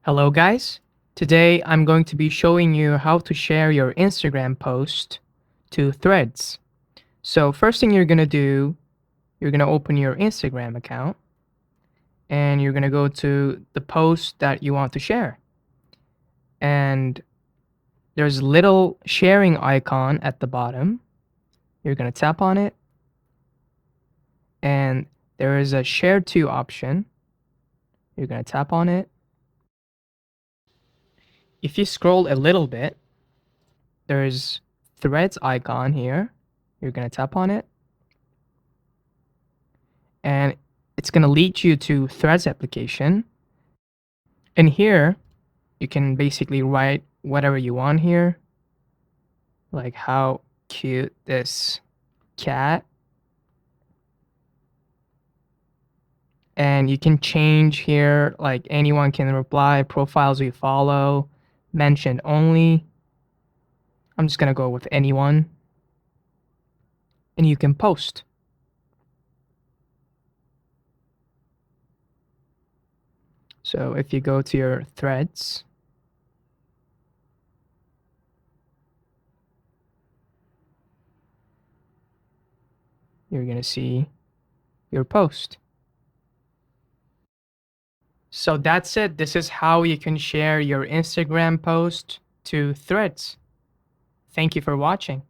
Hello guys! Today I'm going to be showing you how to share your Instagram post to Threads. So first thing you're going to do, you're going to open your Instagram account and you're going to go to the post that you want to share. And there's a little sharing icon at the bottom. You're going to tap on it and there is a share to option. You're going to tap on it. If you scroll a little bit, there's Threads icon here. You're going to tap on it. And it's going to lead you to Threads application. And here, you can basically write whatever you want here. Like how cute this cat. And you can change here, like anyone can reply, profiles we follow, mentioned only. I'm just going to go with anyone. And you can post. So if you go to your Threads, you're going to see your post. So that's it. This is how you can share your Instagram post to Threads. Thank you for watching.